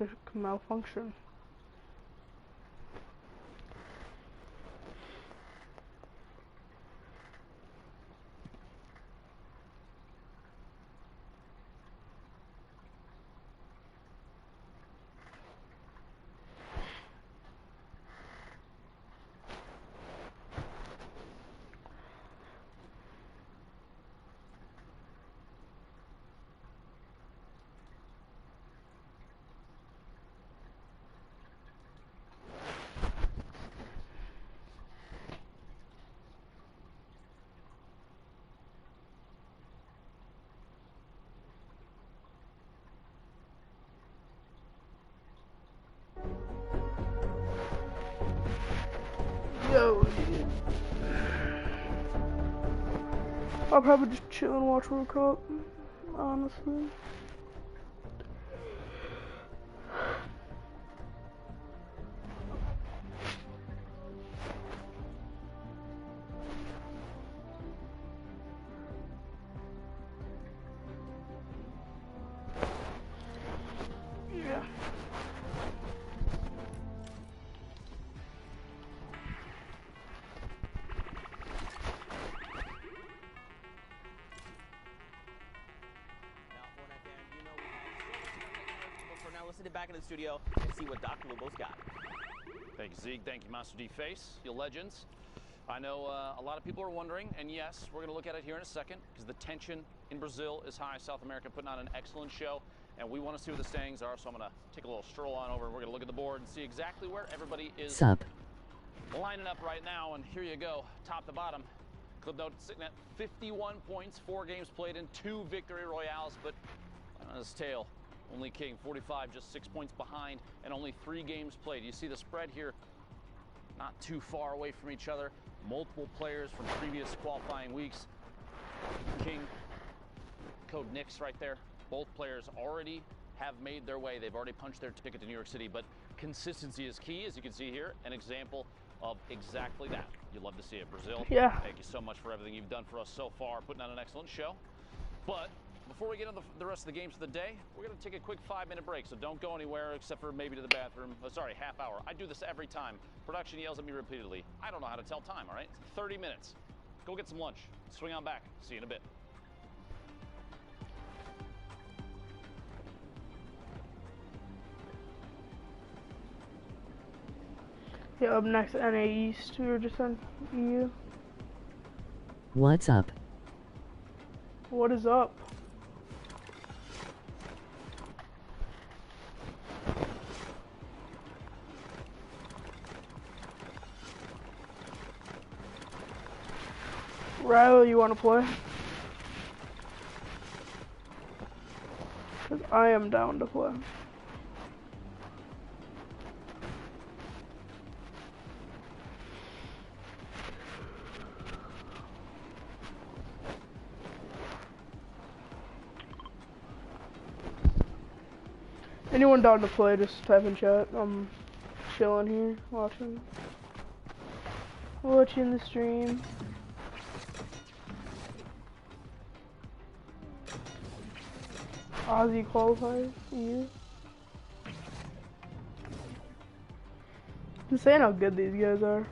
electric malfunction. Yo, dude. I'll probably just chill and watch World Cup, honestly. Yeah. Now let's sit back in the studio and see what Dr. Lubo's got. Thank you, Zeke. Thank you, Master D Face, you legends. I know a lot of people are wondering, and yes, we're going to look at it here in a second, because the tension in Brazil is high. South America putting on an excellent show, and we want to see what the standings are, so I'm going to take a little stroll on over, and we're going to look at the board and see exactly where everybody is lining up right now, and here you go, top to bottom. Club Note sitting at 51 points, 4 games played in 2 victory royales, but on his tail. Only King, 45, just 6 points behind, and only 3 games played. You see the spread here, not too far away from each other. Multiple players from previous qualifying weeks. King, code Knicks right there. Both players already have made their way. They've already punched their ticket to New York City, but consistency is key, as you can see here. An example of exactly that. You'd love to see it. Brazil, Yeah. Thank you so much for everything you've done for us so far, putting on an excellent show. But before we get into the rest of the games of the day, we're going to take a quick 5-minute break, so don't go anywhere except for maybe to the bathroom. Oh, sorry, half hour. I do this every time. Production yells at me repeatedly. I don't know how to tell time, all right? 30 minutes. Go get some lunch. Swing on back. See you in a bit. Yeah, up next, NA East. We were just on EU. What's up? What is up? Riley, you want to play? Because I am down to play. Anyone down to play, just type in chat. I'm chilling here, watching the stream. Aussie qualifiers, EU. Insane how good these guys are.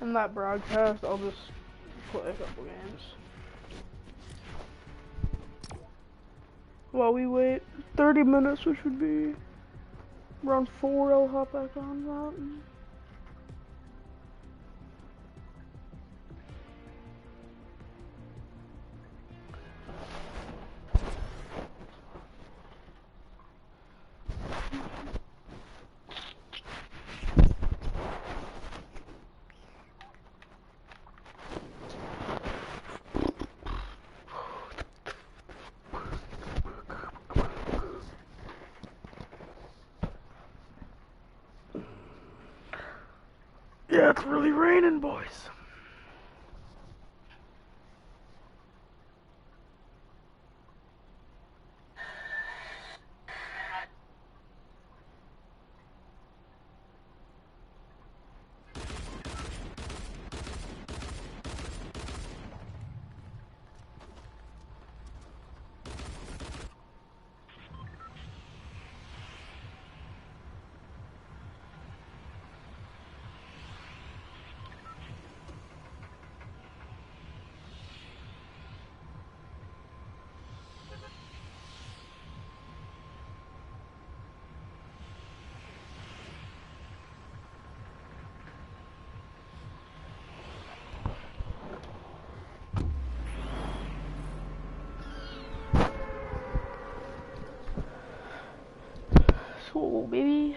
In that broadcast, I'll just play a couple games. While we wait 30 minutes, which would be around 4, I'll hop back on that. Yeah, it's really raining, boys. Cool, baby.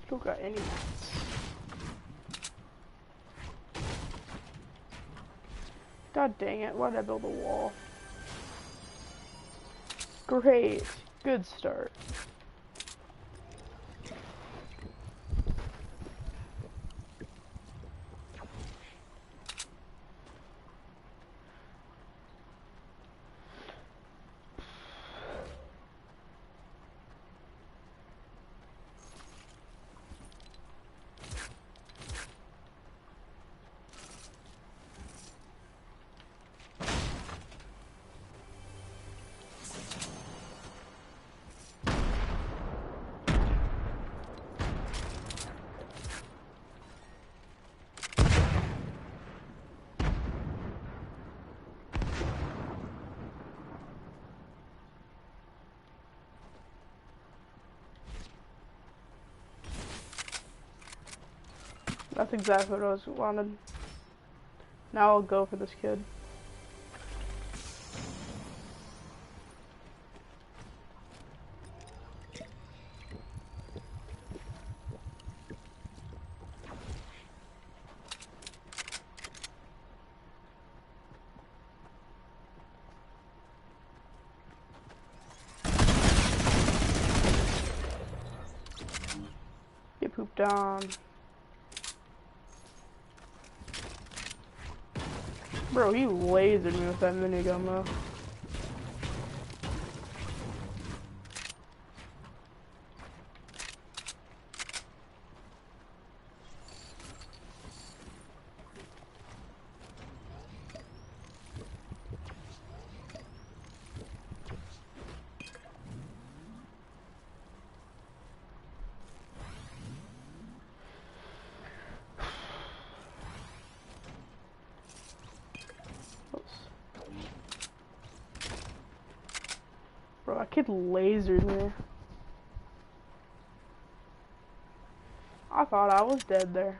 Don't got any mats. God dang it, why did I build a wall? Great, good start. That's exactly what I wanted. Now I'll go for this kid. Get pooped on. Bro, he lasered me with that minigun though. Bro, that kid lasered me. I thought I was dead there.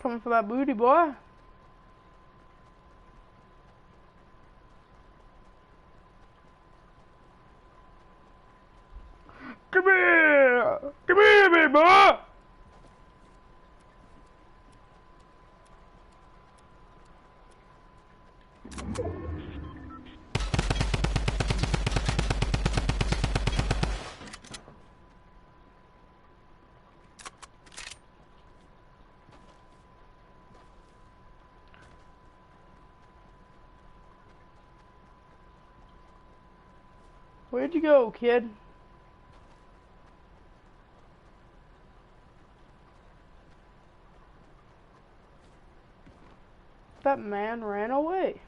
Coming for that booty, boy. Come here! Come here, baby boy! Where'd you go, kid? That man ran away.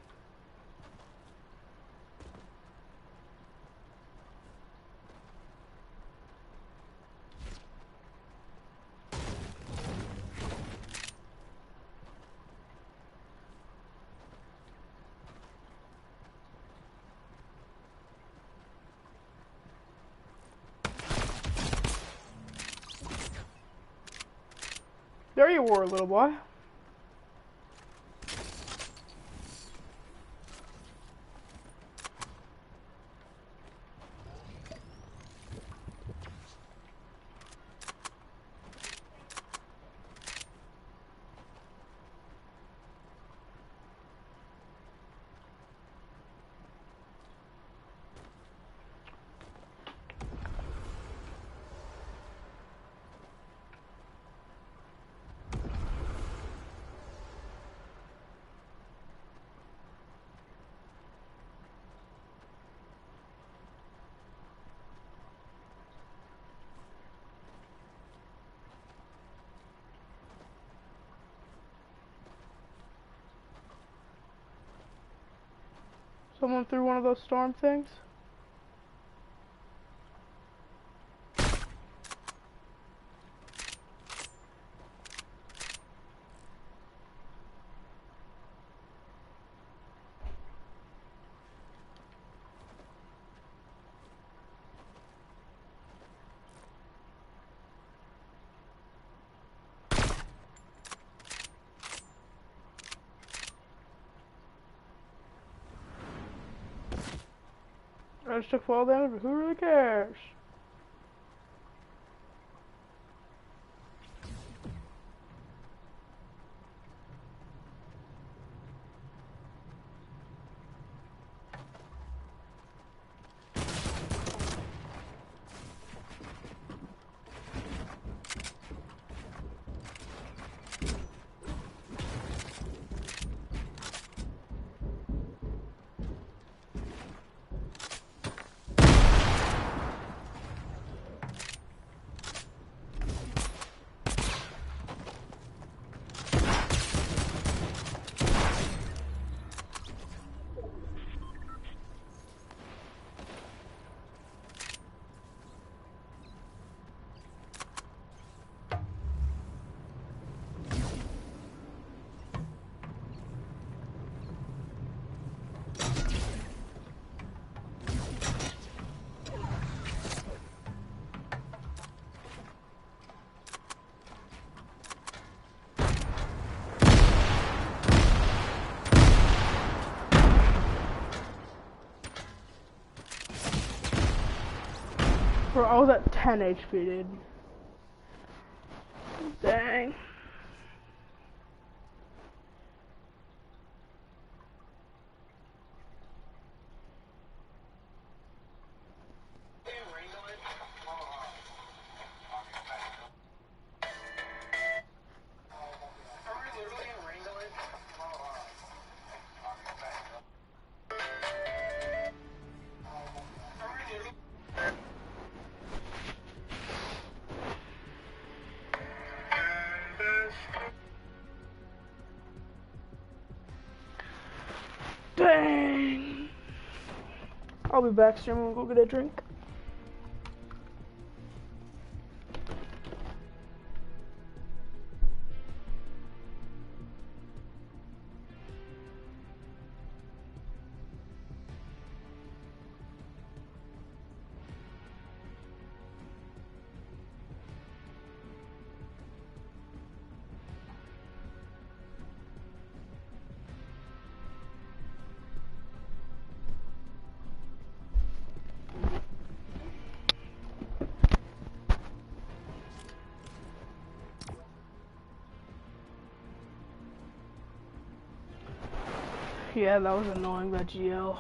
There you were, little boy. Someone threw one of those storm things? I just took fall damage, but who really cares? Bro, I was at 10 HP, dude. Dang. Dang. I'll be back soon. We'll go get a drink. Yeah, that was annoying, that GL.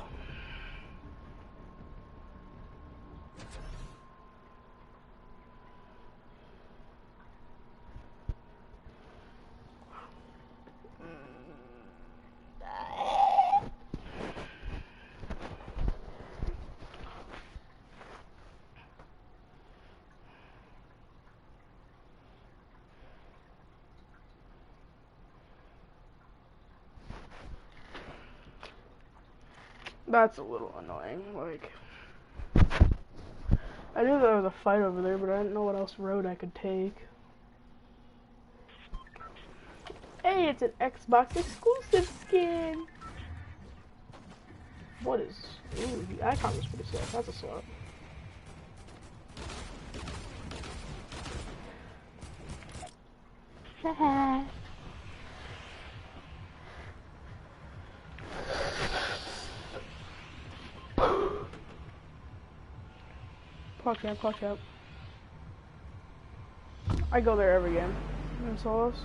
That's a little annoying, like... I knew there was a fight over there, but I didn't know what else road I could take. Hey, it's an Xbox exclusive skin! What is... Ooh, the icon was pretty sick. That's a swap. Haha. Puck up. I go there every game. In solos.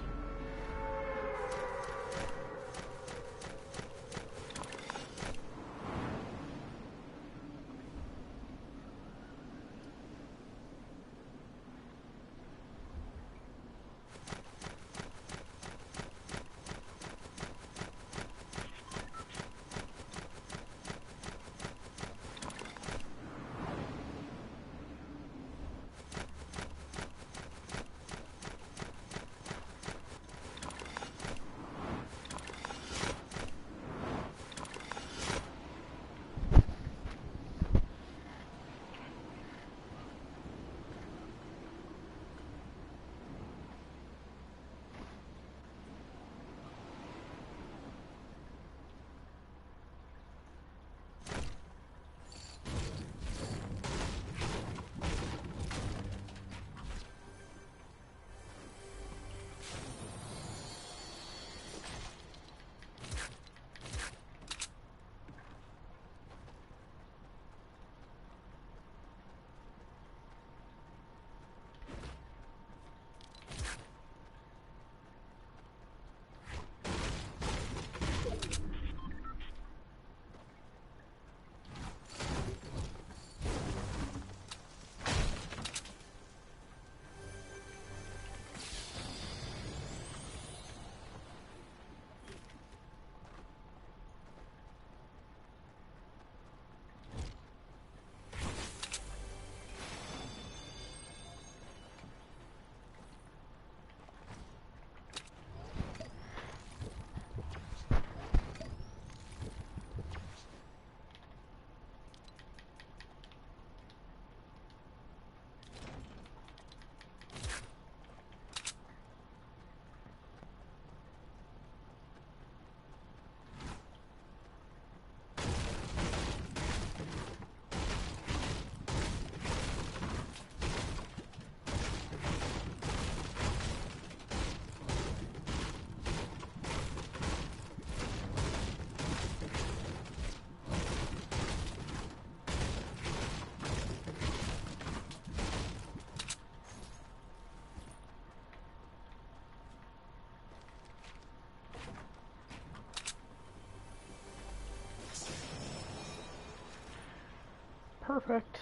Perfect.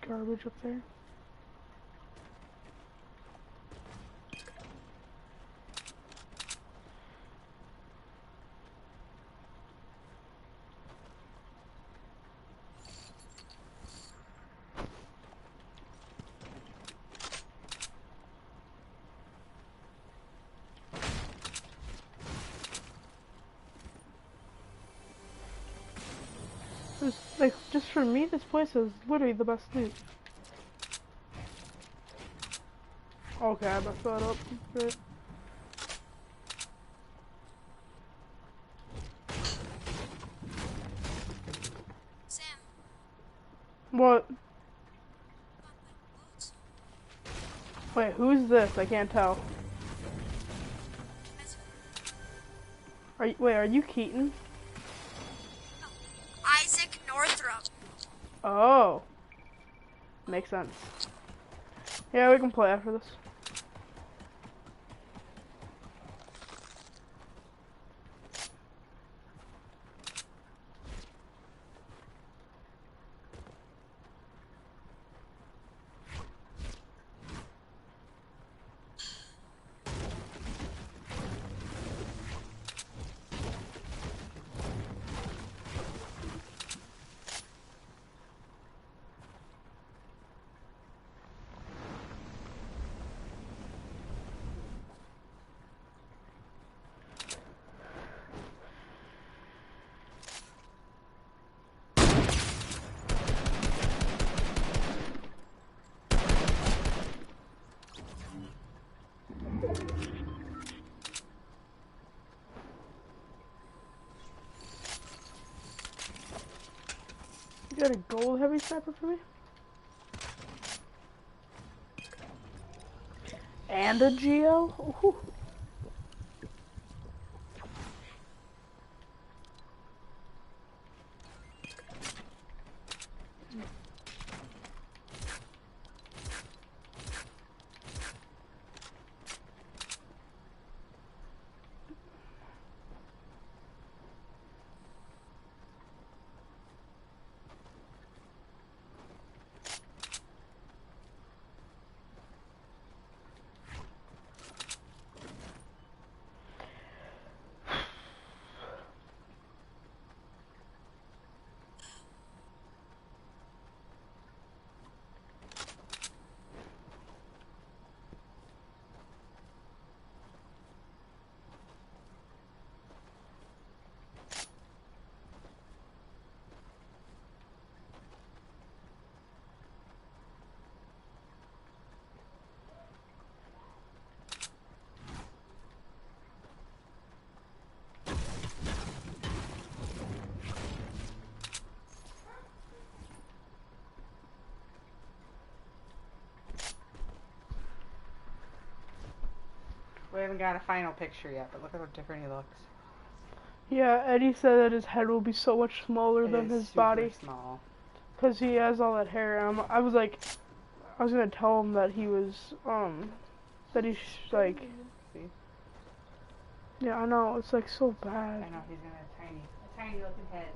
Garbage up there. Like, just for me, this place is literally the best loot. Okay, I messed that up. Great. Sam, What? boots. Wait, who's this? I can't tell. Wait, are you Keaton? Isaac Northrop. Oh. Makes sense. Yeah, we can play after this. You got a gold heavy sniper for me? And a Geo? Ooh. We haven't got a final picture yet, but look at how different he looks. Yeah, Eddie said that his head will be so much smaller It than is his super body. small. Because he has all that hair. I was like, I was gonna tell him that he was, that he's like, See? yeah, I know, it's like so bad. I know, he's gonna have a tiny looking head.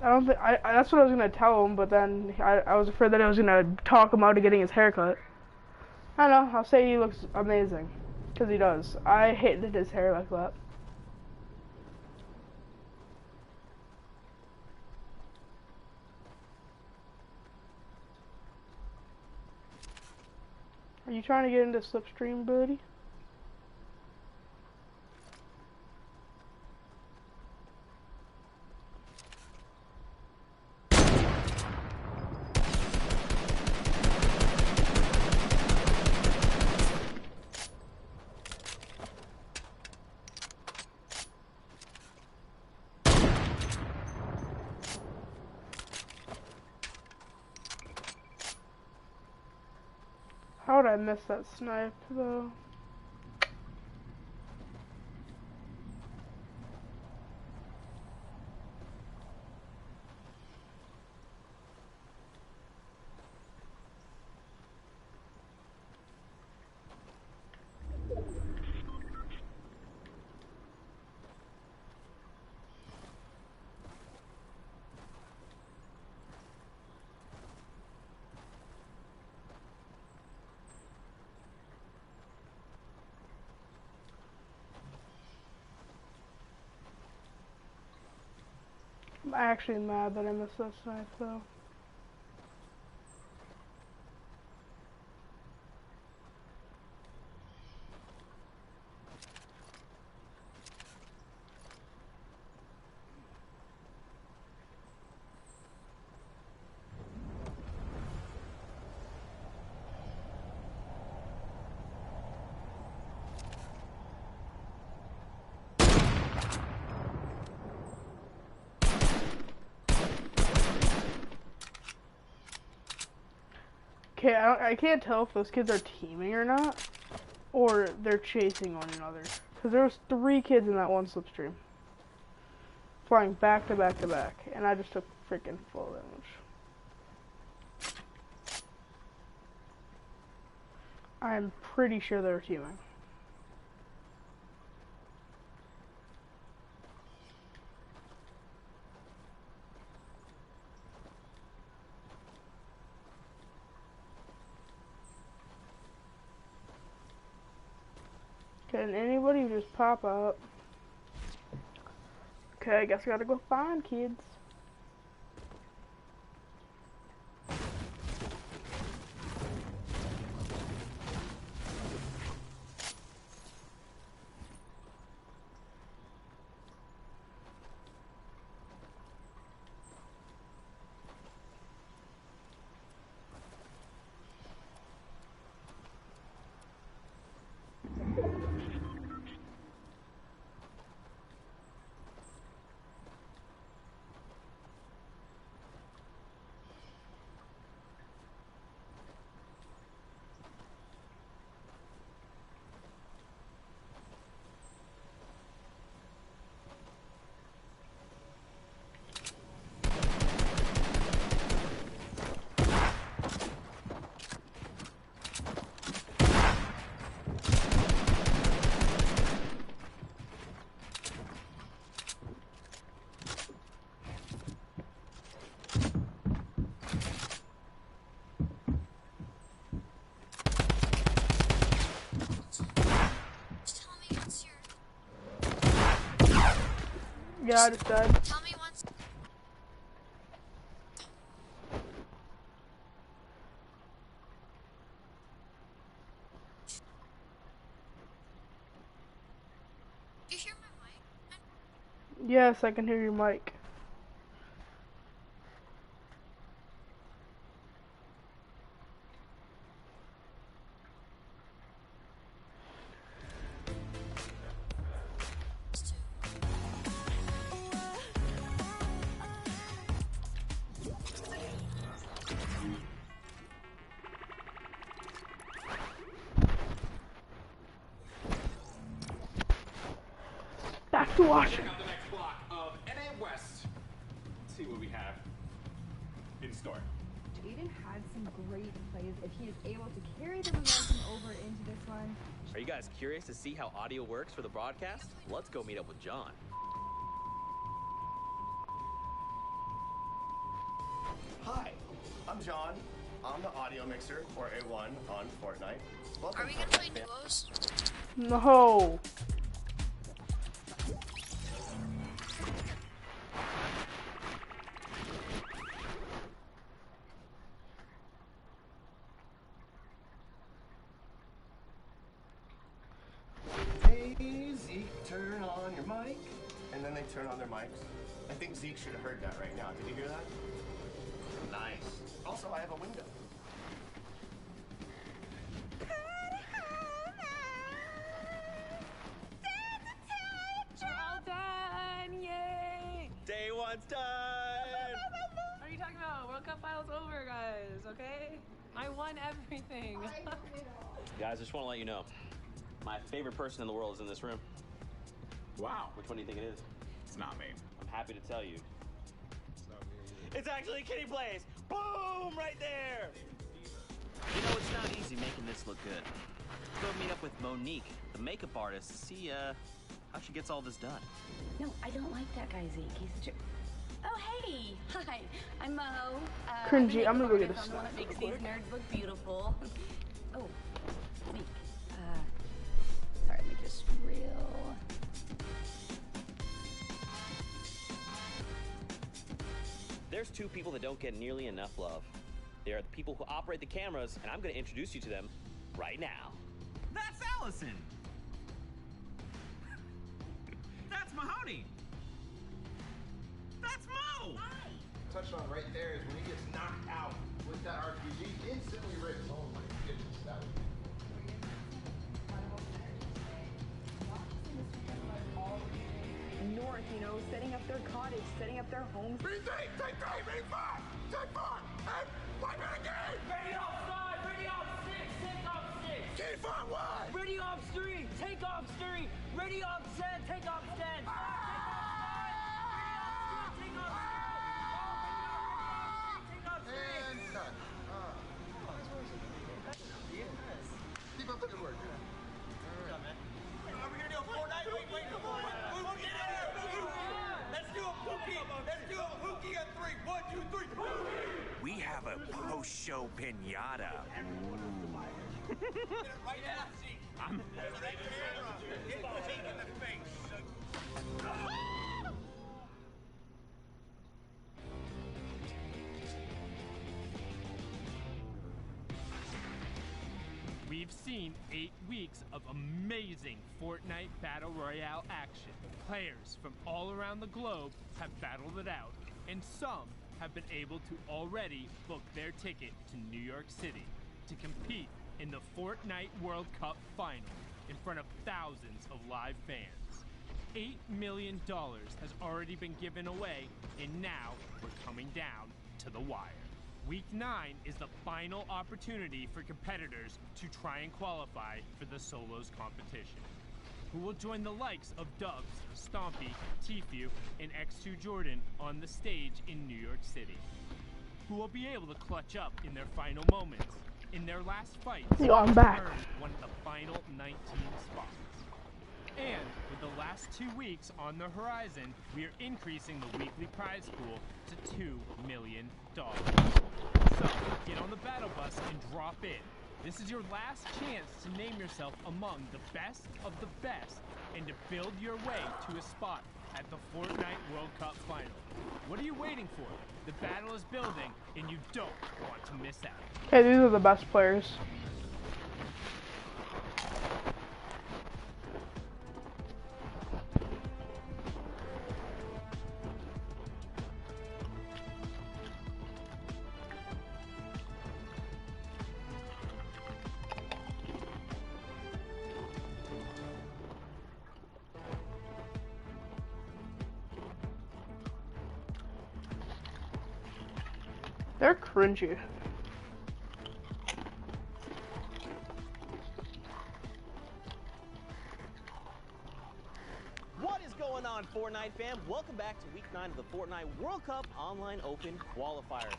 I don't think, that's what I was gonna tell him, but then I was afraid that I was gonna talk him out of getting his hair cut. I don't know, I'll say he looks amazing. Because he does. I hated his hair like that. Are you trying to get into Slipstream, buddy? How would I miss that snipe, though? I'm actually mad that I missed that snipe, though. Okay, I can't tell if those kids are teaming or not, or they're chasing one another. Because there was 3 kids in that one Slipstream. Flying back to back to back, and I just took freaking full damage. I'm pretty sure they're teaming. Can anybody just pop up? Okay, I guess I gotta go find kids. Tell me what's your. Yeah, I just died. Tell me what's. You hear my mic? Yes, I can hear your mic. Back to Washington. Check out the next block of NA West. Let's see what we have in store. Aiden had some great plays. If he is able to carry the momentum over into this one. Are you guys curious to see how audio works for the broadcast? Let's go meet up with John. Hi, I'm John. I'm the audio mixer for A1 on Fortnite. Welcome Are we gonna play duos? No. Hey Zeke, turn on your mic. And then they turn on their mics. I think Zeke should have heard that right now. Did you hear that? Nice. Also, I have a window. All done! Yay! Day one's done! What are you talking about? World Cup finals over, guys, okay? I won everything. Guys, I just want to let you know, my favorite person in the world is in this room. Wow, Which one do you think it is? it's not me. I'm happy to tell you. It's actually Kitty Plays! Boom! Right there! You know, it's not easy making this look good. Go meet up with Monique, the makeup artist, to see how she gets all this done. No, I don't like that guy, Zeke. He's such a... Oh, hey! Hi, I'm Mo. Cringy, I'm gonna go get a I'm the one snack that makes real these quick. nerds look beautiful. Oh, Zeke. Sorry, let me just reel. There's two people that don't get nearly enough love. They are the people who operate the cameras, and I'm going to introduce you to them right now. That's Allison. That's Mahoney. That's Mo. Touched on right there is when he gets knocked out with that RPG, instantly rips. Oh my goodness, that was North, you know, setting up their cottage, setting up their homes. Take 5, take 5, and wipe it again! Ready off 5, ready off 6, take off 6. Keep on wide! Ready off 3, take off 3. Ready off 10, take off 10. Take off 5, ready off 2, take off 3. And done. no show pinata. We've seen 8 weeks of amazing Fortnite Battle Royale action. Players from all around the globe have battled it out, and some have been able to already book their ticket to New York City to compete in the Fortnite World Cup final in front of thousands of live fans. $8 million has already been given away, and now we're coming down to the wire. Week 9 is the final opportunity for competitors to try and qualify for the solos competition. Who will join the likes of Dubs, Stompy, Tfue, and X2 Jordan on the stage in New York City? Who will be able to clutch up in their final moments, in their last fights, Yo, I'm to back. earn one of the final 19 spots? And with the last 2 weeks on the horizon, we are increasing the weekly prize pool to $2 million. So, get on the battle bus and drop in. This is your last chance to name yourself among the best of the best and to build your way to a spot at the Fortnite World Cup final. What are you waiting for? The battle is building and you don't want to miss out. Okay, these are the best players. They're cringy. What is going on, Fortnite fam? Welcome back to week 9 of the Fortnite World Cup Online Open Qualifiers.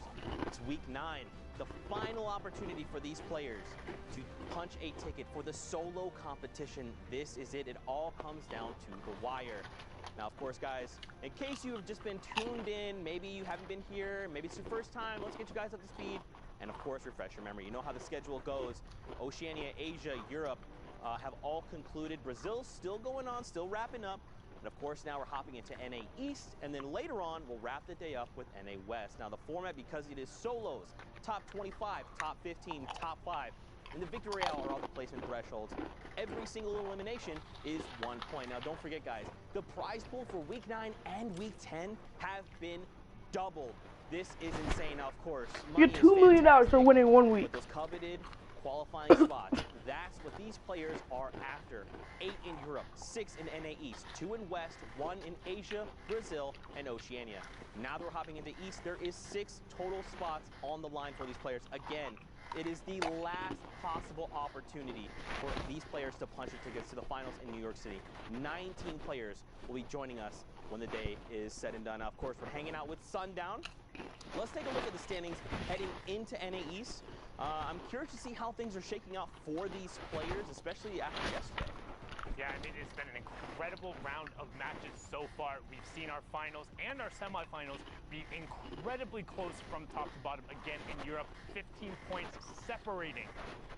It's week 9, the final opportunity for these players to punch a ticket for the solo competition. This is it. It all comes down to the wire. Now, of course, guys, in case you have just been tuned in, maybe you haven't been here, maybe it's your first time, let's get you guys up to speed. And of course, refresh your memory. You know how the schedule goes. Oceania, Asia, Europe have all concluded. Brazil's still going on, still wrapping up. And of course, now we're hopping into NA East, and then later on, we'll wrap the day up with NA West. Now, the format, because it is solos, top 25, top 15, top 5, and the Victory Royale are all the placement thresholds. Every single elimination is 1 point. Now, don't forget, guys, the prize pool for week 9 and week 10 have been doubled. This is insane. Now, of course, You get $2 million for winning 1 week. but those coveted qualifying spots, that's what these players are after. 8 in Europe, 6 in NA East, 2 in West, 1 in Asia, Brazil, and Oceania. Now that we're hopping into East, there is 6 total spots on the line for these players. Again, it is the last possible opportunity for these players to punch their tickets to the finals in New York City. 19 players will be joining us when the day is said and done. Now, of course, we're hanging out with Sundown. Let's take a look at the standings heading into NA East. I'm curious to see how things are shaking out for these players, especially after yesterday. Yeah, I mean, it's been an incredible round of matches so far. We've seen our finals and our semifinals be incredibly close from top to bottom. Again, in Europe, 15 points separating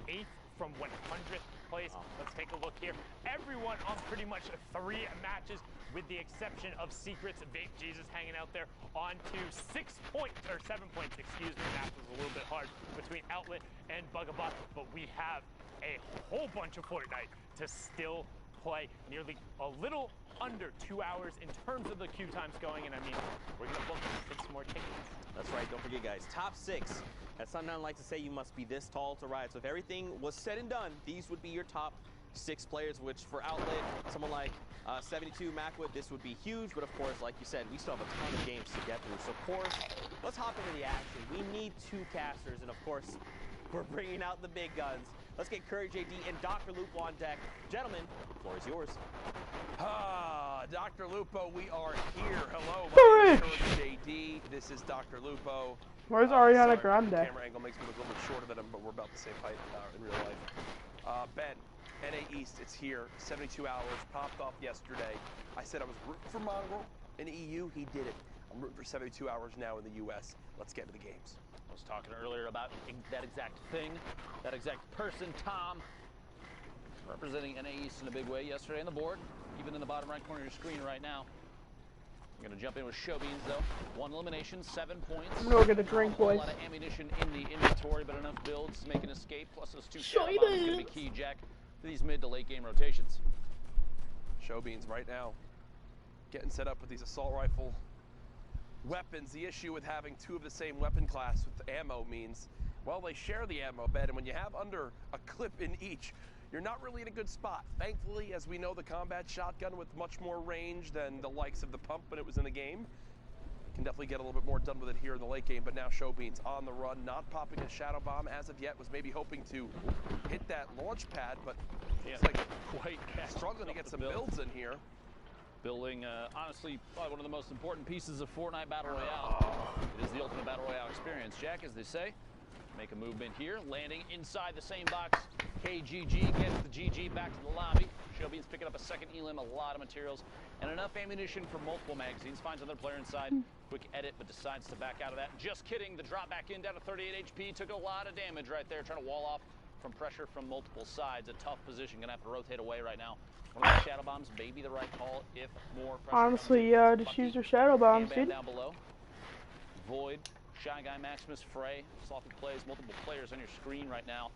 8th from 100th place. Let's take a look here. Everyone on pretty much 3 matches, with the exception of Secrets, Vape Jesus hanging out there on to 6 points, or 7 points, excuse me. Math was a little bit hard between Outlet and Bugabot, but we have a whole bunch of Fortnite to still play. Nearly a little under 2 hours in terms of the queue times going, and I mean, we're gonna book 6 more tickets. That's right, don't forget, guys, top 6. As Sundown likes to say, you must be this tall to ride. So if everything was said and done, these would be your top 6 players, which for Outlet, someone like 72 Macwood, this would be huge. But of course, like you said, we still have a ton of games to get through. So of course, let's hop into the action. We need 2 casters, and of course, we're bringing out the big guns. Let's get Curry JD and Dr. Lupo on deck. Gentlemen, the floor is yours. Dr. Lupo, we are here. Hello, my name is Curry JD. This is Dr. Lupo. Where's Ariana Sorry, Grande? The camera angle makes me look a little bit shorter than him, but we're about the same height in real life. Ben, NA East, it's here. 72 hours, popped off yesterday. I said I was rooting for Mongrel in the EU. He did it. I'm rooting for 72 hours now in the US. Let's get to the games. I was talking earlier about that exact thing, that exact person, Tom, representing NA East in a big way yesterday on the board, even in the bottom right corner of your screen right now. I'm going to jump in with Showbeans, though. 1 elimination, 7 points. I'm going to get a drink, boys. A lot of ammunition in the inventory, but enough builds to make an escape. Plus those 2 shadow bombs are going to be key, Jack, to these mid to late game rotations. Showbeans right now getting set up with these assault rifle weapons. The issue with having 2 of the same weapon class with the ammo means, well, they share the ammo bed, and when you have under a clip in each, you're not really in a good spot. Thankfully, as we know, the combat shotgun with much more range than the likes of the pump when it was in the game can definitely get a little bit more done with it here in the late game. But now Showbeans on the run, not popping a shadow bomb as of yet. Was maybe hoping to hit that launch pad, but it's like quite struggling to get some builds in here. Building, honestly, probably one of the most important pieces of Fortnite Battle Royale. It is the ultimate Battle Royale experience, Jack, as they say. Make a movement here, landing inside the same box. KGG gets the GG back to the lobby. Showbeans picking up a second elim, a lot of materials, and enough ammunition for multiple magazines. Finds another player inside. Quick edit, but decides to back out of that. Just kidding. The drop back in, down to 38 HP. Took a lot of damage right there, trying to wall off from pressure from multiple sides. A tough position. Gonna have to rotate away right now. One of those shadow bombs may be the right call if more pressure. Honestly, yeah, just use your shadow bombs, dude. Down below. Void, Shy Guy, Maximus, Frey, Sloppy plays, multiple players on your screen right now.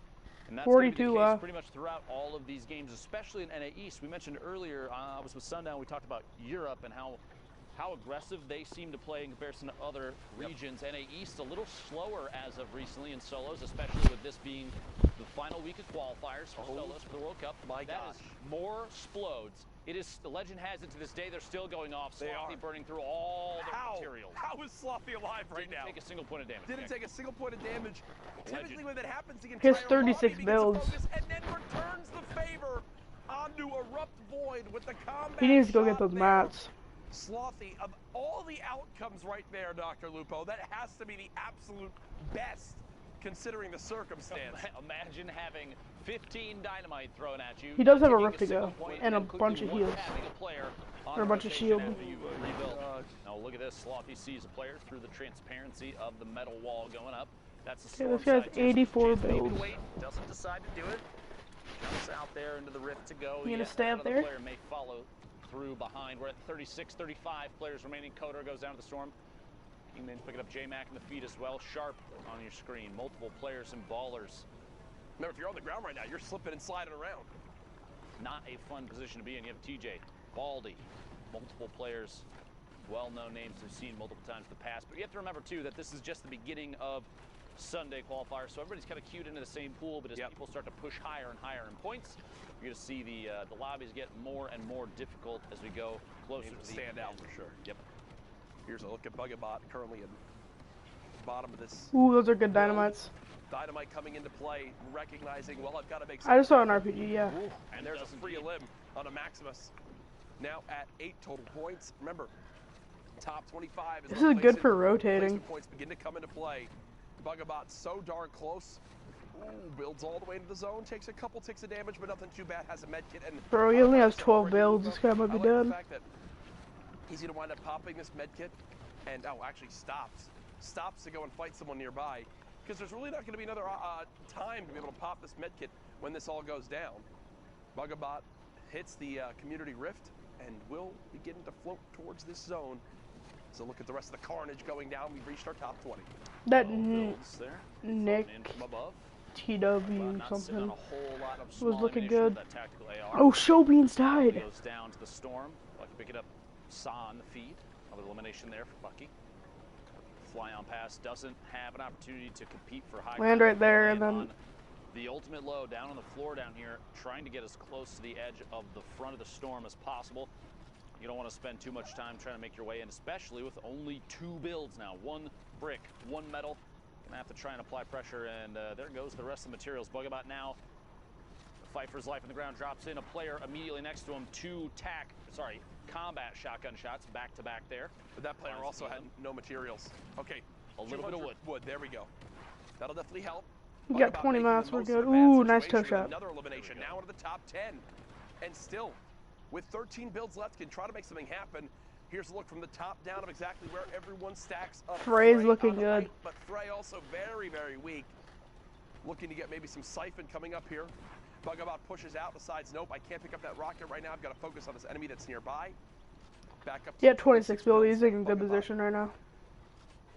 And that's 42, the case pretty much throughout all of these games, especially in NA East. We mentioned earlier, I was with Sundown, we talked about Europe and how aggressive they seem to play in comparison to other regions. NA East a little slower as of recently in solos, especially with this being the final week of qualifiers for solos for the World Cup. My that gosh. Is more splodes. It is, the legend has it to this day, they're still going off. They Sloppy are burning through all their materials. How is Sloppy alive right now? Didn't take a single point of damage. Didn't take a single point of damage. Typically when that happens, the He has entire 36 lobby begins to builds. focus and then returns the favor onto Erupt Void with the combat. He needs to go get shot those there. mats. Slothy, of all the outcomes right there, Dr. Lupo, that has to be the absolute best considering the circumstance. Imagine having 15 dynamite thrown at you. He does have a rift to go and a bunch of heals. Or a bunch of shield. Now look at this. Slothy sees a player through the transparency of the metal wall going up. That's a Okay, this guy's 84 builds. Doesn't decide to do it. Jumps out there into the rift to go. You gonna stay up there? Player may follow through behind. We're at 36, 35 players remaining. Coder goes down to the storm. Kingman's picking up J-Mac in the feed as well. Sharp on your screen. Multiple players and ballers. Remember, if you're on the ground right now, you're slipping and sliding around. Not a fun position to be in. You have TJ, Baldy, multiple players, well-known names we've seen multiple times in the past. But you have to remember, too, that this is just the beginning of Sunday qualifiers. So everybody's kind of queued into the same pool, but as people start to push higher and higher in points, you're going to see the lobbies get more and more difficult as we go closer to the stand out for sure. Yep. Here's a look at Bugabot currently at the bottom of this. Ooh, those are good dynamites. Dynamite coming into play, recognizing, well, I've got to make I just saw an RPG, yeah. Ooh, and there's a free limb on a Maximus. Now at 8 total points. Remember, top 25 is This is good for rotating. Points begin to come into play. Bugabot so darn close. Ooh, builds all the way into the zone, takes a couple ticks of damage, but nothing too bad. Has a med kit and Bro, he only has 12 builds. This guy might be dead. The fact that he's going to wind up popping this med kit and, actually stops to go and fight someone nearby because there's really not going to be another time to be able to pop this med kit when this all goes down. Bugabot hits the community rift and will begin to float towards this zone. So look at the rest of the carnage going down. We've reached our top 20. That In Nick from above. TW something was looking good. good. Oh, Showbeans died. Goes down to the storm. Lucky picking up Saw on the feed. Another elimination there for Bucky. Fly on pass doesn't have an opportunity to compete for high. Land right there and then the ultimate low down on the floor down here, trying to get as close to the edge of the front of the storm as possible. You don't want to spend too much time trying to make your way in, especially with only 2 builds now. 1 brick, 1 metal. Gonna have to try and apply pressure, and there goes the rest of the materials. Bugabot now, the fight for his life on the ground, drops in a player immediately next to him. 2 combat shotgun shots back to back there. But that player also had no materials. Okay, a little bit of wood. There we go. That'll definitely help. We got 20 mats. We're good. Ooh, nice toe shot. Another elimination now into the top 10, and still with 13 builds left, can try to make something happen. Here's a look from the top down of exactly where everyone stacks up. Frey's Frey looking on the good. right, but Frey also very, very weak. Looking to get maybe some siphon coming up here. Bugabot pushes out, decides, nope, I can't pick up that rocket right now. I've got to focus on this enemy that's nearby. Back up to Yeah, 26 build. He's in good Bugabot position right now.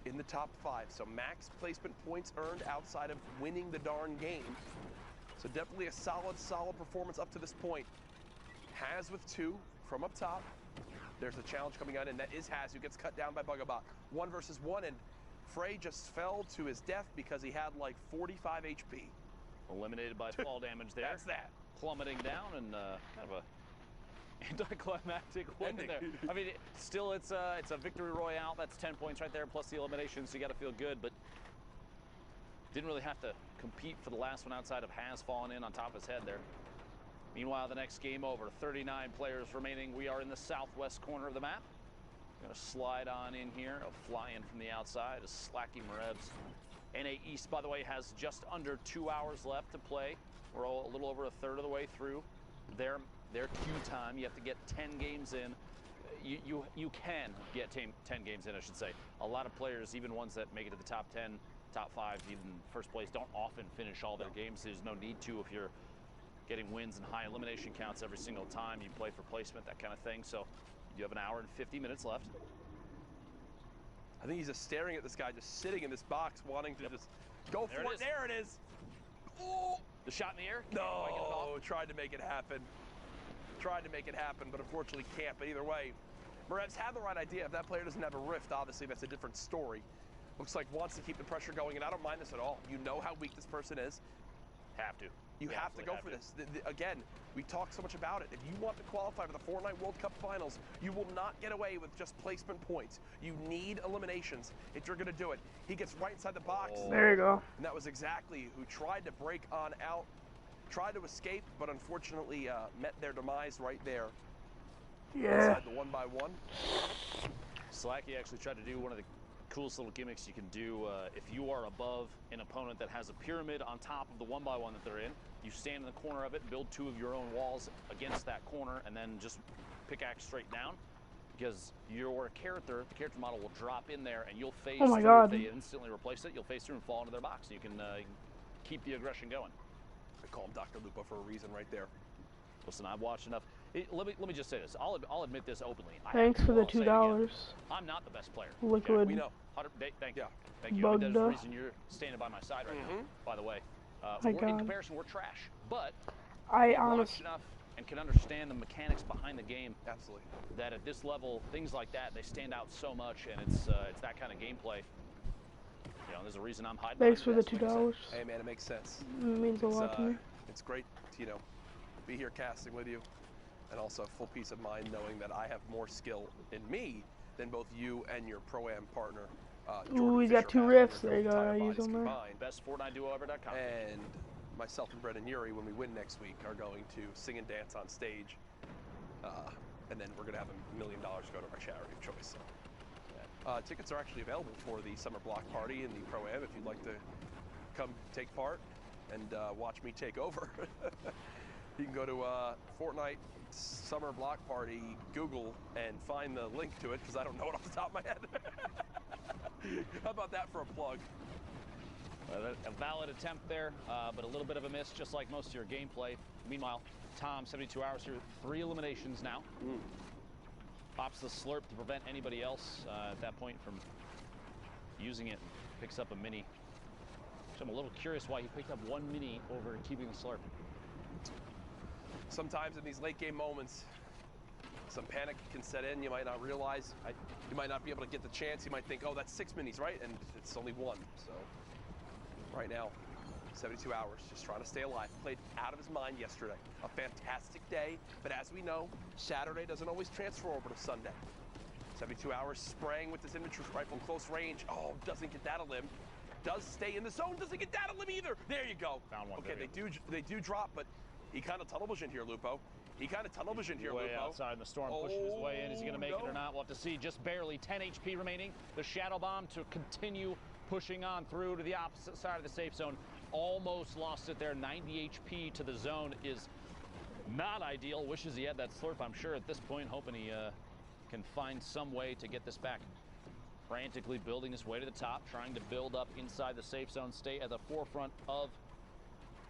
in the top 5. So max placement points earned outside of winning the darn game. So definitely a solid performance up to this point. Has with 2 from up top. There's a challenge coming on, and that is Has, who gets cut down by Bugabot. 1 versus 1, and Frey just fell to his death because he had like 45 HP. Eliminated by fall damage there. That's that. Plummeting down, and kind of a anticlimactic win there. I mean, still, it's a victory royale. That's 10 points right there, plus the elimination, so you got to feel good. But didn't really have to compete for the last one outside of Has falling in on top of his head there. Meanwhile, the next game over. 39 players remaining. We are in the southwest corner of the map. Gonna slide on in here. A fly in from the outside. A Slacky Marebs. NA East, by the way, has just under 2 hours left to play. We're a little over a third of the way through their queue time. You have to get 10 games in. You can get 10 games in, I should say. A lot of players, even ones that make it to the top 10, top 5, even first place, don't often finish all their games. There's no need to if you're getting wins and high elimination counts every single time you play for placement, that kind of thing. So you have an hour and 50 minutes left. I think he's just staring at this guy, just sitting in this box, wanting to just go for it. There it is. Oh, the shot in the air. No, tried to make it happen. Tried to make it happen, but unfortunately can't. But either way, Marebs had the right idea. If that player doesn't have a rift, obviously that's a different story. Looks like wants to keep the pressure going, and I don't mind this at all. You know how weak this person is. Have to. You have to go for this. Again, we talk so much about it. If you want to qualify for the Fortnite World Cup Finals, you will not get away with just placement points. You need eliminations if you're going to do it. He gets right inside the box. There you go. And that was exactly who tried to break on out, tried to escape, but unfortunately met their demise right there. Yeah. Inside the 1x1. Slacky actually tried to do one of the coolest little gimmicks you can do. If you are above an opponent that has a pyramid on top of the 1x1 that they're in, you stand in the corner of it, build 2 of your own walls against that corner, and then just pickaxe straight down. Because your character, the character model, will drop in there, and you'll phase Oh my through. God. If they instantly replace it, you'll phase through and fall into their box. You can keep the aggression going. I call him Dr. Lupo for a reason right there. Listen, I've watched enough. Let me just say this. I'll admit this openly. Thanks for the $2. I'm not the best player. Liquid. We know. Thank you. Thank you. Bug There's the duh. reason you're standing by my side right now, by the way. My In God. comparison, we're trash. But I watch honestly. enough and can understand the mechanics behind the game. Absolutely. That at this level, things like that, they stand out so much, and it's that kind of gameplay. You know, there's a reason I'm hiding. Thanks for the behind this, like I $2. said. Hey man, it makes sense. It means a lot to me. It's great to, be here casting with you, and also full peace of mind knowing that I have more skill in me than both you and your Pro-Am partner. Ooh, he's got 2 rifts. There you go. I use them there. Best FortniteDuoEver.com. And myself and Brendan Yuri, when we win next week, are going to sing and dance on stage. And then we're going to have $1 million go to our charity of choice. So, tickets are actually available for the summer block party and the Pro-Am if you'd like to come take part and watch me take over. You can go to Fortnite Summer Block Party, Google, and find the link to it, because I don't know it off the top of my head. How about that for a plug? A valid attempt there, but a little bit of a miss, just like most of your gameplay. Meanwhile, Tom, 72 hours here, 3 eliminations now. Pops the slurp to prevent anybody else at that point from using it. Picks up a mini. So I'm a little curious why he picked up 1 mini over keeping the slurp. Sometimes in these late game moments, some panic can set in. You might not realize, you might not be able to get the chance. You might think, oh, that's 6 minis, right? And it's only 1. So right now, 72 hours, just trying to stay alive. Played out of his mind yesterday. A fantastic day, but as we know, Saturday doesn't always transfer over to Sunday. 72 hours spraying with this infantry rifle close range. Oh, doesn't get that a limb. Does stay in the zone, doesn't get that a limb either. There you go. Found one. Okay, they do drop, but he kind of tunnel visioned here, Lupo. He kind of tunnel visioned here, Way Lupo. outside in the storm, pushing his way in. Is he going to make it or not? We'll have to see. Just barely 10 HP remaining. The Shadow Bomb to continue pushing on through to the opposite side of the safe zone. Almost lost it there. 90 HP to the zone is not ideal. Wishes he had that slurp, I'm sure, at this point, hoping he can find some way to get this back. Frantically building his way to the top, trying to build up inside the safe zone, stay at the forefront of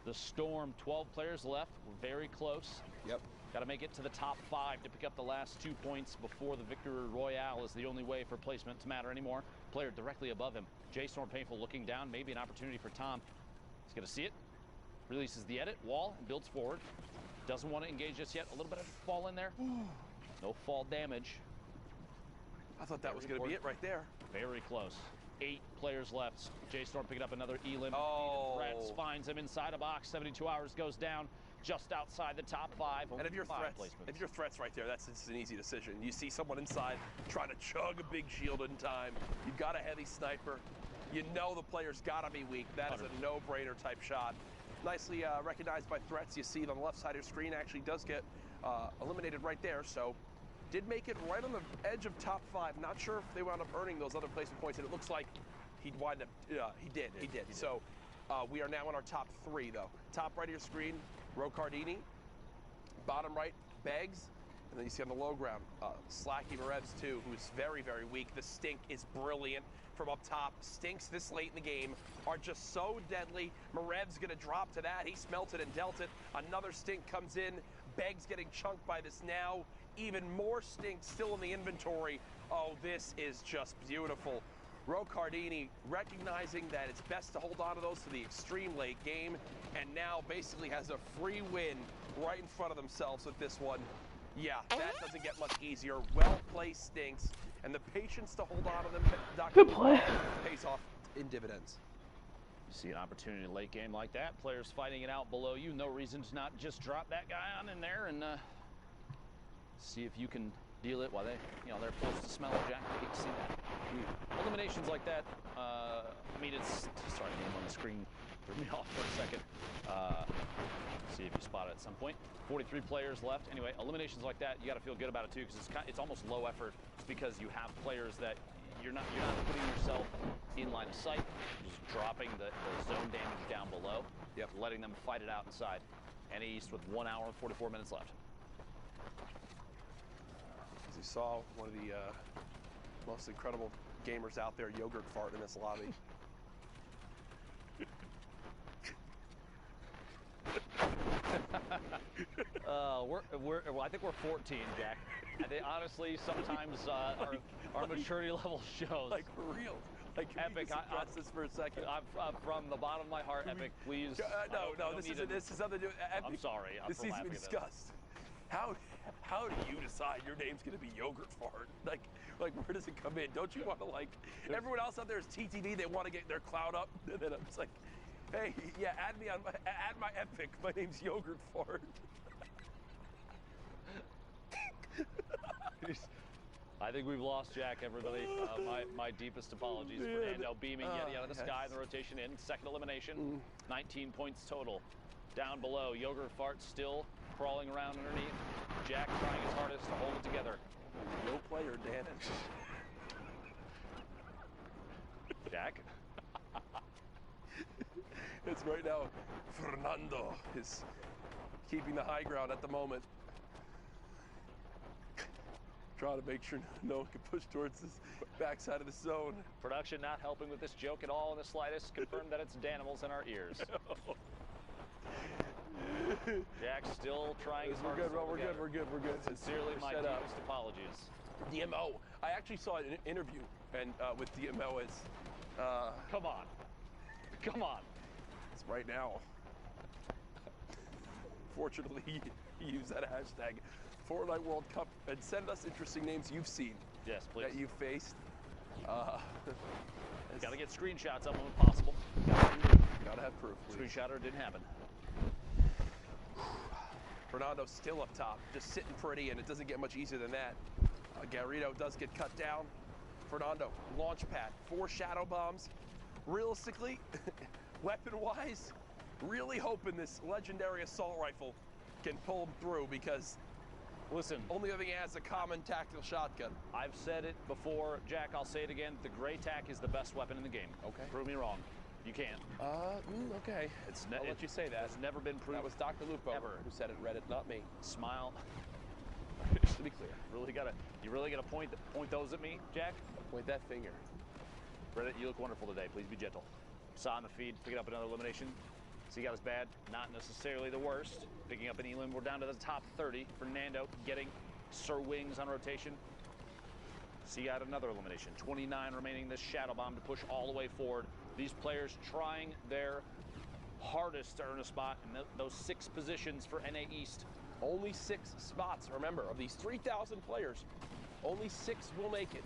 the storm. 12 players left. We're very close. Yep. Got to make it to the top 5 to pick up the last 2 points before the victory royale is the only way for placement to matter anymore. Player directly above him. Jay Storm Painful looking down. Maybe an opportunity for Tom. He's going to see it. Releases the edit wall and builds forward. Doesn't want to engage just yet. A little bit of fall in there. No fall damage. I thought that was going to be it right there. Very close. 8 players left. Jay Storm picking up another elim. Oh. Threats finds him inside a box. 72 hours goes down just outside the top 5. And if your threats right there, that's an easy decision. You see someone inside trying to chug a big shield in time. You've got a heavy sniper. You know the player's got to be weak. That is a no-brainer type shot. Nicely recognized by threats. You see it on the left side of your screen. Actually does get eliminated right there. So did make it right on the edge of top 5. Not sure if they wound up earning those other placement points, and it looks like he'd wind up. He did. So we are now in our top 3, though. Top right of your screen, Rocardini. Bottom right, Beggs. And then you see on the low ground, Slacky Marevs too, who's very, very weak. The stink is brilliant from up top. Stinks this late in the game are just so deadly. Marev's gonna drop to that. He smelt it and dealt it. Another stink comes in. Beggs getting chunked by this now. Even more stink still in the inventory. Oh, this is just beautiful. Rocardini recognizing that it's best to hold on to those to the extreme late game, and now basically has a free win right in front of themselves with this one. Yeah, that doesn't get much easier. Well-placed stinks, and the patience to hold on to them, Good play. pays off in dividends. You see an opportunity in a late game like that. Players fighting it out below you. No reason to not just drop that guy on in there and see if you can deal it while they're supposed to smell it, Jack. I hate to see that. Eliminations like that, I mean, it's, sorry, name on the screen threw me off for a second. See if you spot it at some point. 43 players left. Anyway, eliminations like that, you got to feel good about it too, because it's almost low effort because you have players that you're not putting yourself in line of sight, just dropping the zone damage down below, letting them fight it out inside. And East with 1 hour and 44 minutes left. As you saw, one of the most incredible gamers out there, Yogurt Fart, in this lobby. I think we're 14, Jack. I think honestly, sometimes our maturity level shows. Like for real. Like, can Epic, we just address this for a second? From the bottom of my heart, Epic, please. No, this is nothing to do. Epic, I'm sorry. This needs to be discussed. How do you decide your name's gonna be Yogurt Fart? Like where does it come in? Don't you want to everyone else out there is TTV? They want to get their clout up, and then I'm just like, hey, yeah, add my Epic. My name's Yogurt Fart. I think we've lost Jack, everybody. My deepest apologies for Daniel beaming Yeti out of the sky in the rotation in. Second elimination, 19 points total. Down below, Yogurt Fart still crawling around underneath. Jack trying his hardest to hold it together. No player, Dan. Jack? It's right now, Fernando is keeping the high ground at the moment. Trying to make sure no one can push towards this backside of the zone. Production not helping with this joke at all in the slightest. Confirmed that it's Danimals in our ears. Jack still trying his hardest. We're good. Sincerely, my deepest apologies. DMO. I actually saw an interview and with DMO as. Come on. It's right now. Fortunately, he used that hashtag. Fortnite World Cup, and send us interesting names you've seen. Yes, please. That you've faced. Gotta get screenshots of them if possible. Gotta have proof. Please. Screenshotter didn't happen. Fernando's still up top, just sitting pretty, and it doesn't get much easier than that. Garrido does get cut down. Fernando, launch pad, 4 shadow bombs. Realistically, weapon-wise, really hoping this legendary assault rifle can pull him through, because listen, only other thing he has is a common tactical shotgun. I've said it before, Jack, I'll say it again. The gray tack is the best weapon in the game. Okay. Prove me wrong. You can't. Okay. I'll let you say that. It's never been proven. That was Dr. Lupo ever who said it, Reddit, not me. Smile. Just to be clear. You really gotta point those at me, Jack? Point that finger. Reddit, you look wonderful today. Please be gentle. Saw in the feed, picking up another elimination. So you got us bad, not necessarily the worst. Picking up an elim, we're down to the top 30. Fernando getting Sir Wings on rotation. So you got another elimination. 29 remaining this Shadow Bomb to push all the way forward. These players trying their hardest to earn a spot in those 6 positions for NA East. Only 6 spots, remember, of these 3,000 players, only 6 will make it.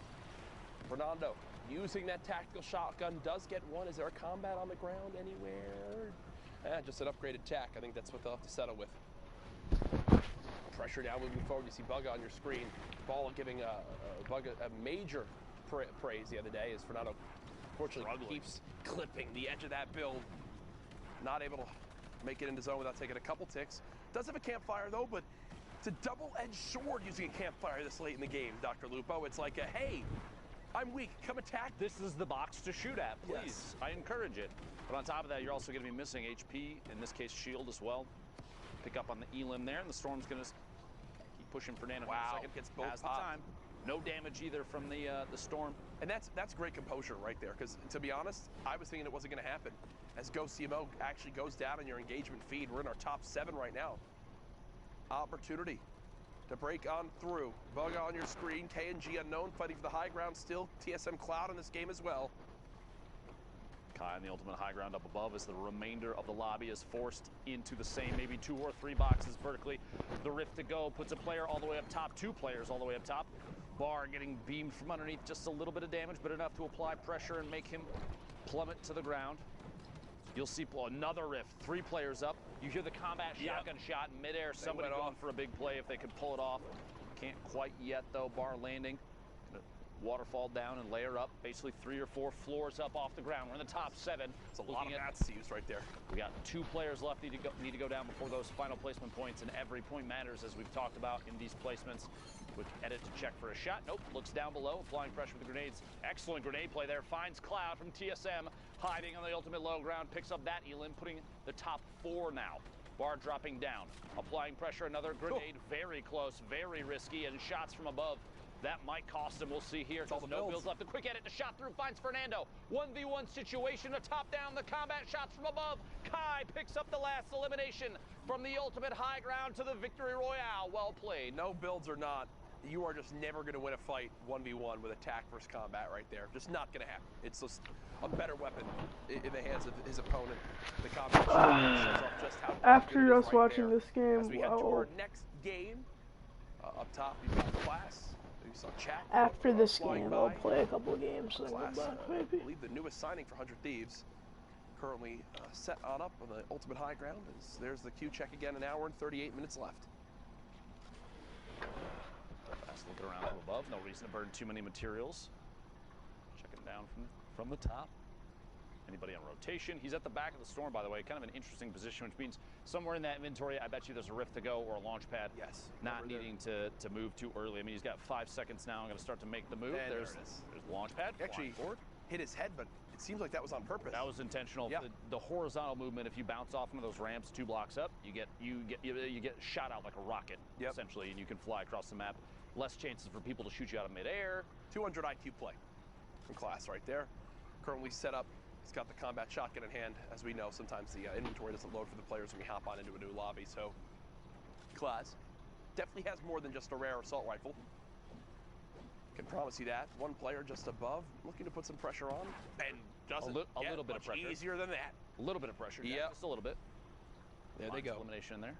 Fernando using that tactical shotgun does get one. Is there a combat on the ground anywhere? Just an upgraded tack. I think that's what they'll have to settle with. Pressure down moving forward. You see Bugga on your screen. Ball giving Bugga a major praise the other day as Fernando unfortunately keeps clipping the edge of that build. Not able to make it into zone without taking a couple ticks. Does have a campfire though, but it's a double-edged sword using a campfire this late in the game, Dr. Lupo. It's like a, hey, I'm weak, come attack. This is the box to shoot at, please. Yes. I encourage it. But on top of that, you're also going to be missing HP, in this case shield as well. Pick up on the elim there, and the Storm's going to keep pushing Fernando. Wow, second. gets both Has the time. No damage either from the Storm. And that's great composure right there, because to be honest, I was thinking it wasn't going to happen. As Go CMO actually goes down in your engagement feed, we're in our top 7 right now. Opportunity to break on through. Bugga on your screen, KNG unknown, fighting for the high ground still. TSM Cloud in this game as well. Kai on the ultimate high ground up above as the remainder of the lobby is forced into the same maybe 2 or 3 boxes vertically. The Rift to go puts a player all the way up top, 2 players all the way up top. Bar getting beamed from underneath, just a little bit of damage, but enough to apply pressure and make him plummet to the ground. You'll see another Rift, 3 players up. You hear the combat shotgun shot in midair. Somebody going for a big play if they could pull it off. Can't quite yet though. Bar landing. Waterfall down and layer up. Basically 3 or 4 floors up off the ground. We're in the top 7. It's a lot of mats to use right there. We got 2 players left need to go down before those final placement points, and every point matters as we've talked about in these placements. Quick edit to check for a shot. Nope, looks down below, applying pressure with the grenades. Excellent grenade play there. Finds Cloud from TSM, hiding on the ultimate low ground. Picks up that elim, putting the top 4 now. Bar dropping down, applying pressure. Another grenade, very close, very risky, and shots from above. That might cost him. We'll see here. No builds left. A quick edit. The shot through finds Fernando. 1v1 situation. A top down. The combat shots from above. Kai picks up the last elimination from the ultimate high ground to the victory royale. Well played. No builds or not, you are just never going to win a fight 1v1 with attack versus combat right there. Just not going to happen. It's just a better weapon in the hands of his opponent. The combat shows off just how after us watching there. this game, As we head to our next game, up top you've got Class. You saw Chat. After this game, I'll play a couple of games. Then Class, go back, maybe. I believe the newest signing for 100 Thieves. Currently set on up on the ultimate high ground. There's the Q check again. An hour and 38 minutes left. Fast looking around from above. No reason to burn too many materials. Checking down from the top. Anybody on rotation? He's at the back of the Storm, by the way. Kind of an interesting position, which means somewhere in that inventory, I bet you there's a Rift to go or a launch pad. Yes. Not needing to move too early. I mean, he's got 5 seconds now. I'm going to start to make the move. And there's launch pad. Actually, hit his head, but it seems like that was on purpose. That was intentional. Yeah. The horizontal movement, if you bounce off one of those ramps 2 blocks up, you get shot out like a rocket, essentially, and you can fly across the map. Less chances for people to shoot you out of midair. 200 IQ play from Class right there. Currently set up. He's got the combat shotgun in hand. As we know, sometimes the inventory doesn't load for the players when we hop on into a new lobby. So, Class definitely has more than just a rare assault rifle. Can promise you that. 1 player just above, looking to put some pressure on, and doesn't a little bit of pressure. Easier than that. A little bit of pressure. Yeah, just a little bit. There they go. Elimination there.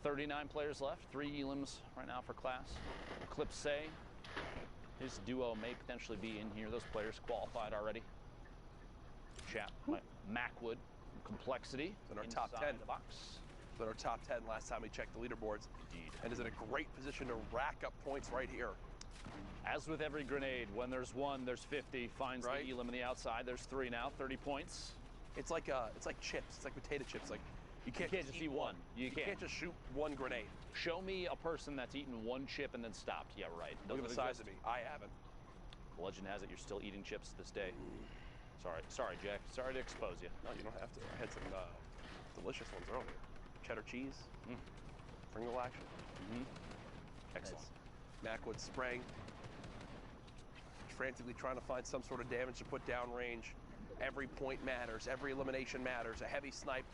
39 players left. 3 elims right now for Class. Eclipse, his duo may potentially be in here. Those players qualified already. Chat, Macwood, Complexity in our top 10. The box. In our top 10 last time we checked the leaderboards. Indeed. And is in a great position to rack up points right here. As with every grenade, when there's 1, there's 50. Finds the elim on the outside. There's 3 now, 30 points. It's like chips. It's like potato chips. Like you can't just eat one. You can't just shoot 1 grenade. Show me a person that's eaten 1 chip and then stopped. Yeah, right. Look at the size of me. I haven't. Legend has it you're still eating chips to this day. Sorry, Jack. Sorry to expose you. No, you don't have to. I had some delicious ones earlier. Cheddar cheese, Pringle action. Excellent. Macwood spraying, frantically trying to find some sort of damage to put down range. Every point matters, every elimination matters. A heavy snipe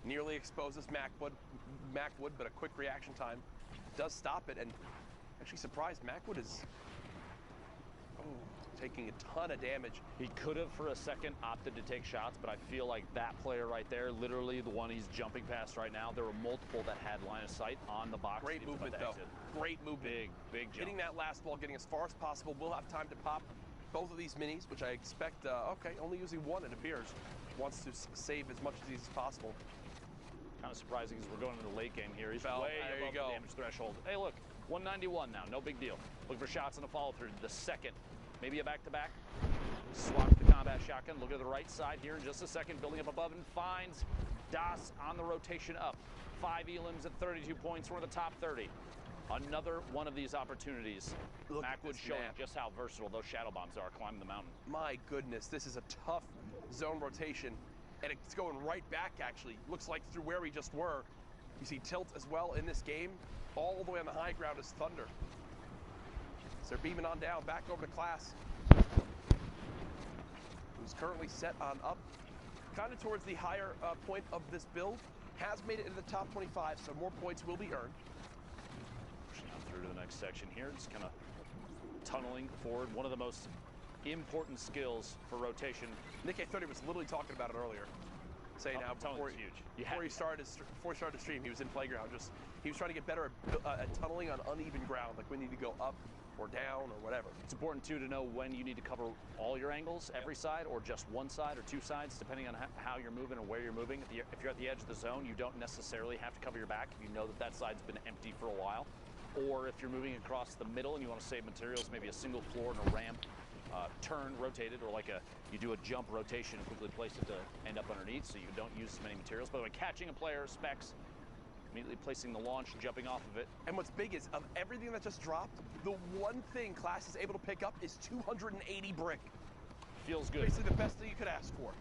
nearly exposes Macwood, but a quick reaction time does stop it, and actually surprised Macwood is taking a ton of damage. He could have for a second opted to take shots, but I feel like that player right there, literally the one he's jumping past right now, there were multiple that had line of sight on the box. Great movement though. Great movement. Big jump. Hitting that last ball, getting as far as possible. We'll have time to pop both of these minis, which I expect, okay, only using one it appears. Wants to save as much of these as possible. Kind of surprising as we're going into the late game here. He's way there above the damage threshold. Hey, look, 191 now, no big deal. Looking for shots on the follow-through. The second, maybe a back-to-back. Swaps the combat shotgun. Look at the right side here in just a second. Building up above and finds Das on the rotation up. 5 elims at 32 points. We're in the top 30. Another one of these opportunities. Macwood showing just how versatile those shadow bombs are climbing the mountain. My goodness, this is a tough zone rotation, and it's going right back, actually. Looks like through where we just were. You see Tilt as well in this game. All the way on the high ground is Thunder. So they're beaming on down, back over to Class, who's currently set on up, kind of towards the higher point of this build. Has made it into the top 25, so more points will be earned. Pushing on through to the next section here, just kind of tunneling forward. One of the most important skills for rotation. Nick A30 was literally talking about it earlier, saying how before he started the stream, he was in Playground. He was trying to get better at tunneling on uneven ground, like when you need to go up or down or whatever. It's important too to know when you need to cover all your angles, every side, or just one side or two sides, depending on how you're moving or where you're moving. If you're at the edge of the zone, you don't necessarily have to cover your back if you know that side's been empty for a while. Or if you're moving across the middle and you want to save materials, maybe a single floor and a ramp, turn rotated, or like you do a jump rotation and quickly place it to end up underneath so you don't use as many materials. By the way, catching a player, specs, immediately placing the launch and jumping off of it. And what's big is, of everything that just dropped, the one thing Class is able to pick up is 280 brick. Feels good. Basically the best thing you could ask for.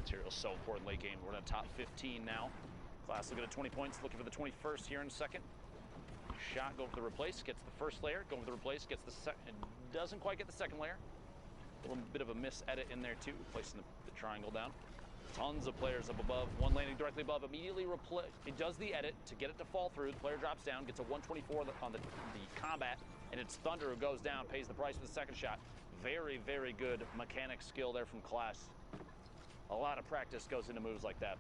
Material's so important late game. We're in the top 15 now. Class looking at 20 points, looking for the 21st here in a second. Shot, go for the replace, gets the first layer, go for the replace, gets the second, doesn't quite get the second layer. A little bit of a miss edit in there too, placing the triangle down. Tons of players up above, one landing directly above, immediately replace. It does the edit to get it to fall through. The player drops down, gets a 124 on the combat, and it's Thunder who goes down, pays the price for the second shot. Very, very good mechanic skill there from Class. A lot of practice goes into moves like that.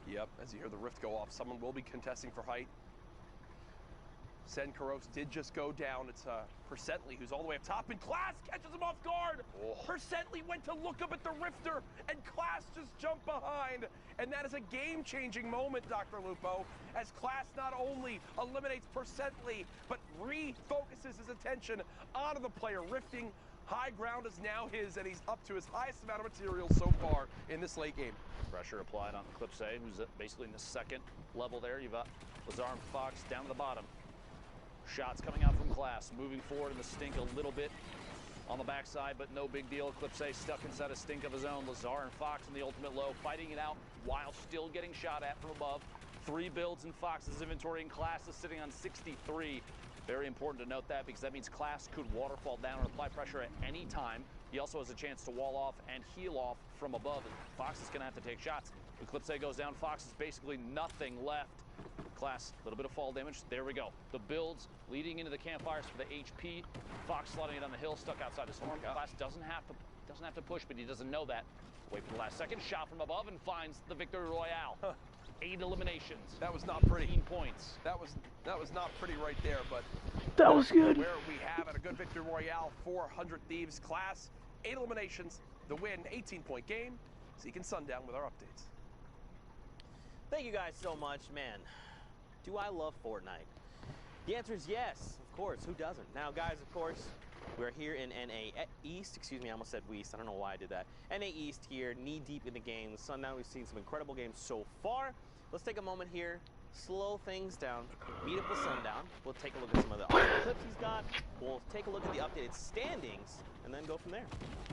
Yep, as you hear the rift go off, someone will be contesting for height. Sen Karos did just go down. It's Percently who's all the way up top, and Class catches him off guard. Percently went to look up at the rifter, and Class just jumped behind. And that is a game-changing moment, Dr. Lupo, as Class not only eliminates Percently, but refocuses his attention onto the player. Rifting high ground is now his, and he's up to his highest amount of materials so far in this late game. Pressure applied on Eclipse A, who's basically in the second level there. You've got Lazar and Fox down to the bottom. Shots coming out from Class, moving forward in the stink a little bit on the backside, but no big deal. Eclipse A stuck inside a stink of his own. Lazar and Fox in the ultimate low, fighting it out while still getting shot at from above. 3 builds in Fox's inventory, and Class is sitting on 63. Very important to note that, because that means Class could waterfall down and apply pressure at any time. He also has a chance to wall off and heal off from above. Fox is going to have to take shots. Eclipse A goes down. Fox is basically nothing left. Class, a little bit of fall damage. There we go. The builds leading into the campfires for the HP. Fox slotting it on the hill, stuck outside the storm. Class doesn't have to push, but he doesn't know that. Wait for the last second. Shot from above and finds the victory royale. 8 eliminations. That was not pretty. 15 points. That was not pretty right there, but that was good. Where we have it, a good victory royale for 100 Thieves. Class, 8 eliminations, the win, 18-point game. Zeke and Sundown with our updates. Thank you guys so much, man. Do I love Fortnite? The answer is yes, of course. Who doesn't? Now, guys, of course, we're here in NA East. Excuse me, I almost said West. I don't know why I did that. NA East here, knee-deep in the game. Sundown, we've seen some incredible games so far. Let's take a moment here, slow things down, meet up with Sundown. We'll take a look at some of the awesome clips he's got. We'll take a look at the updated standings, and then go from there.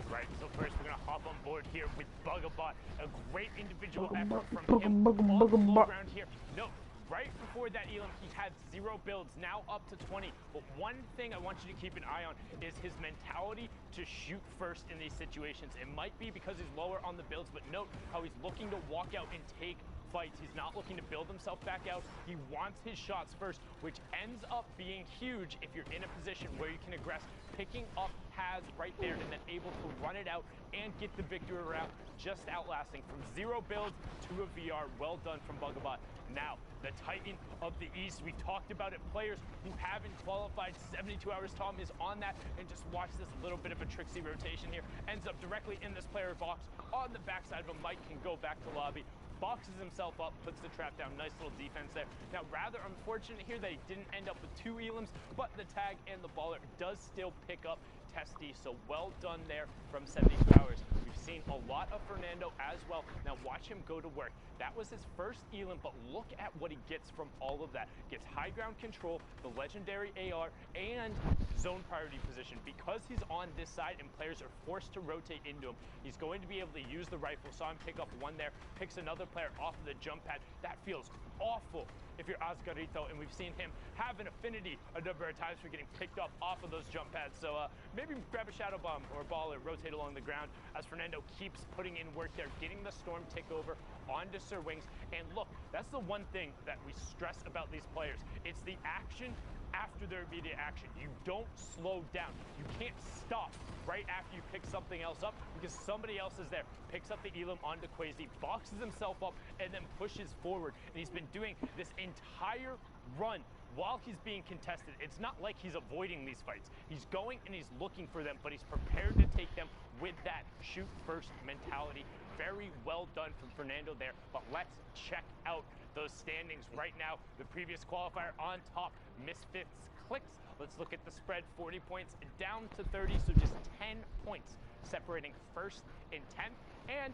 Right, so first we're going to hop on board here with Bugabot. A great individual effort from him on the low ground here. No, Right before that elim, he had 0 builds, now up to 20. But one thing I want you to keep an eye on is his mentality to shoot first in these situations. It might be because he's lower on the builds, but note how he's looking to walk out and take fights. He's not looking to build himself back out. He wants his shots first, which ends up being huge if you're in a position where you can aggress, picking up has right there and then able to run it out and get the victory route, just outlasting from 0 builds to a VR. Well done from Bugabot. Now, the Titan of the East, we talked about it. Players who haven't qualified 72 hours, Tom is on that, and just watch this little bit of a tricksy rotation here. Ends up directly in this player box on the backside of him. Mike can go back to lobby, boxes himself up, puts the trap down. Nice little defense there. Now, rather unfortunate here that he didn't end up with 2 elims, but the tag and the baller does still pick up Testy, so well done there from 72 hours. We've seen a lot of Fernando as well. Now watch him go to work. That was his first elim, but look at what he gets from all of that. Gets high ground control, the legendary AR, and zone priority position. Because he's on this side and players are forced to rotate into him, he's going to be able to use the rifle. Saw him pick up one there, picks another player off of the jump pad. That feels awful if you're Oscarito, and we've seen him have an affinity a number of times for getting picked up off of those jump pads. So maybe grab a shadow bomb or ball and rotate along the ground as Fernando keeps putting in work there, getting the storm tick over onto Sir Wings. And look, that's the one thing that we stress about these players. It's the action after their immediate action. You don't slow down. You can't stop right after you pick something else up because somebody else is there. Picks up the elim onto Quasi, boxes himself up, and then pushes forward. And he's been doing this entire run while he's being contested. It's not like he's avoiding these fights. He's going and he's looking for them, but he's prepared to take them with that shoot first mentality. Very well done from Fernando there, but let's check out those standings right now. The previous qualifier on top, Misfits Clicks. Let's look at the spread, 40 points down to 30, so just 10 points separating first and 10th, and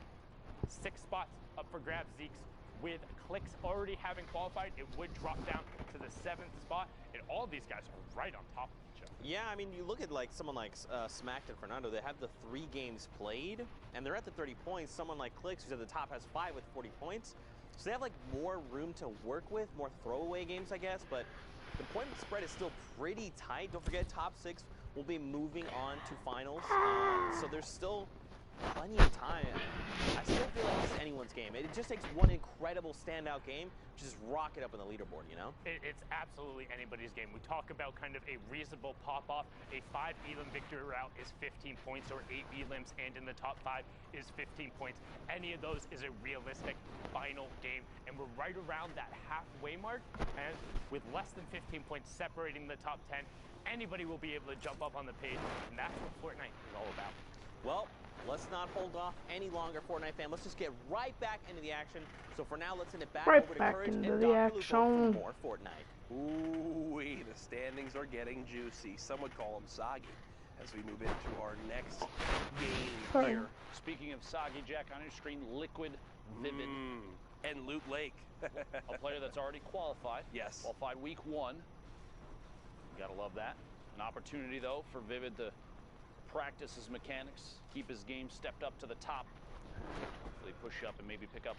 6 spots up for grabs. Zeke's with Clicks already having qualified, it would drop down to the 7th spot, and all these guys are right on top of each other. Yeah, I mean, you look at like someone like Smacked and Fernando, they have the 3 games played, and they're at the 30 points. Someone like Clicks, who's at the top, has 5 with 40 points. So they have like more room to work with, more throwaway games, I guess, but the point spread is still pretty tight. Don't forget, top 6 will be moving on to finals, so there's still plenty of time. I still feel like it's anyone's game. It just takes one incredible standout game to just rocket up on the leaderboard, you know? It's absolutely anybody's game. We talk about kind of a reasonable pop-off. A 5 elim victory route is 15 points, or 8 elims, and in the top 5 is 15 points. Any of those is a realistic final game, and we're right around that halfway mark, and with less than 15 points separating the top 10, anybody will be able to jump up on the page, and that's what Fortnite is all about. Well, let's not hold off any longer, Fortnite fan. Let's just get right back into the action. So for now, let's send it back over to Courage and Dr. Lupo for more Fortnite. Ooh-wee, the standings are getting juicy. Some would call them soggy as we move into our next game here. Speaking of soggy, Jack, on your screen, Liquid Vivid. And Loot Lake. A player that's already qualified. Yes. Qualified week 1. You gotta love that. An opportunity, though, for Vivid to practice his mechanics, keep his game stepped up to the top. Hopefully push up and maybe pick up